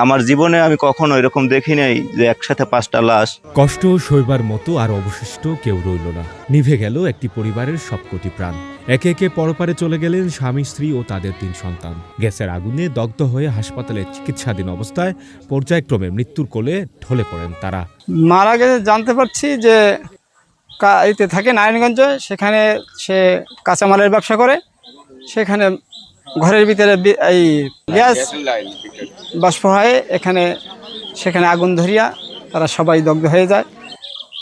আমার জীবনে আমি কখনো এরকম দেখি নাই যে একসাথে 5টা লাশ। কষ্ট সইবার মতো আর অবশিষ্ট কেউ রইল না। নিভে গেল একটি পরিবারের সবকটি প্রাণ। একে একে পরপারে চলে গেলেন স্বামী, স্ত্রী ও তাদের 3 সন্তান। গ্যাসের আগুনে দগ্ধ হয়ে হাসপাতালে চিকিৎসাধীন অবস্থায় পর্যায়ক্রমে মৃত্যুর কোলে ঢলে পড়েন তারা। মারা গেছে জানতে পারছি যে এতে থাকে নারায়ণগঞ্জে, সেখানে সে কাঁচামালের ব্যবসা করে। সেখানে ঘরের ভিতরে এই গ্যাস বাষ্প হয়ে সেখানে আগুন ধরিয়া তারা সবাই দগ্ধ হয়ে যায়।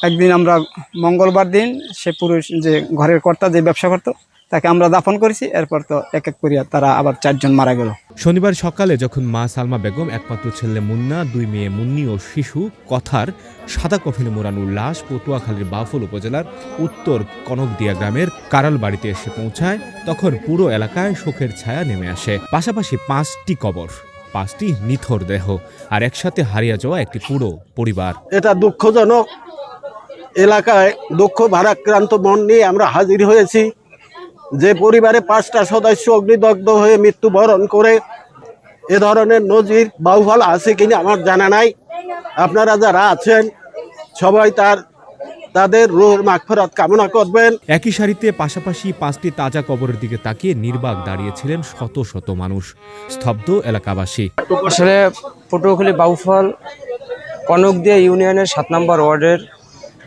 একদিন আমরা মঙ্গলবার দিন সে পুরুষ যে ঘরের কর্তা যে ব্যবসা করতো তাকে আমরা দাফন করেছি। এরপর তো এক এক করিয়া তারা আবার 4 জন মারা গেল। শনিবার সকালে যখন মা সালমা বেগম, একমাত্র ছেলে মুন্না, 2 মেয়ে মুন্নি ও শিশু কথার সাদা কফিনে মোড়ানোর লাশ পটুয়াখালীর বাউফল উপজেলার উত্তর কনকদিয়া গ্রামের কারাল বাড়িতে এসে পৌঁছায়, তখন পুরো এলাকায় শোকের ছায়া নেমে আসে। পাশাপাশি 5টি কবর, 5টি নিথর দেহ আর একসাথে হারিয়ে যাওয়া একটি পুরো পরিবার। এটা দুঃখজনক। এলাকায় দুঃখ ভারাক্রান্ত মন নিয়ে আমরা হাজির হয়েছি। যে পরিবারে 5টা সদস্য অগ্নিদগ্ধ হয়ে মৃত্যুবরণ করে, এ ধরনের নজির বাউফল আছে কিনা আমার জানা নাই। আপনারা যারা আছেন সবাই তাদের রূহের মাগফিরাত কামনা করবেন। একই সারিতে পাশাপাশি 5টি তাজা কবরের দিকে তাকিয়ে নির্বাক দাঁড়িয়েছিলেন শত শত মানুষ, স্তব্ধ এলাকাবাসী। আসলে পটুয়াখালী বাউফল কনকদিয়া ইউনিয়নের 7 নম্বর ওয়ার্ডের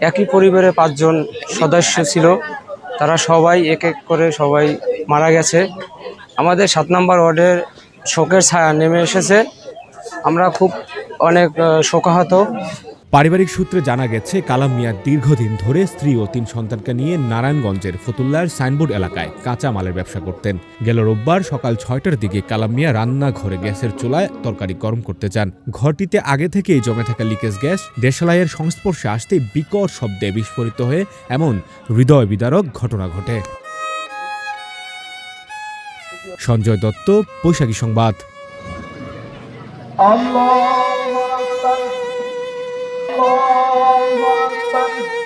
একই পরিবারে 5 জন সদস্য ছিল। তারা সবাই এক এক করে সবাই মারা গেছে। আমাদের 7 নম্বর ওয়ার্ডের শোকের ছায়া নেমে এসেছে। আমরা খুব অনেক শোকাহত। পারিবারিক সূত্রে জানা গেছে, কালাম মিয়া দীর্ঘদিন ধরে স্ত্রী ও 3 সন্তানকে নিয়ে নারায়ণগঞ্জের ফতুল্লার সাইনবোর্ড এলাকায় কাঁচা মালের ব্যবসা করতেন। গেল রোববার সকাল 6টার দিকে কালাম মিয়া রান্নাঘরে গ্যাসের চুলায় তরকারি গরম করতে যান। ঘরটিতে আগে থেকেই জমে থাকা লিকেজ গ্যাস দেশালাইয়ের সংস্পর্শে আসতেই বিকট শব্দে বিস্ফোরিত হয়ে এমন হৃদয় বিদারক ঘটনা ঘটে। সঞ্জয় দত্ত, বৈশাখী সংবাদ। আল্লাহু আকবার, আল্লাহু আকবার।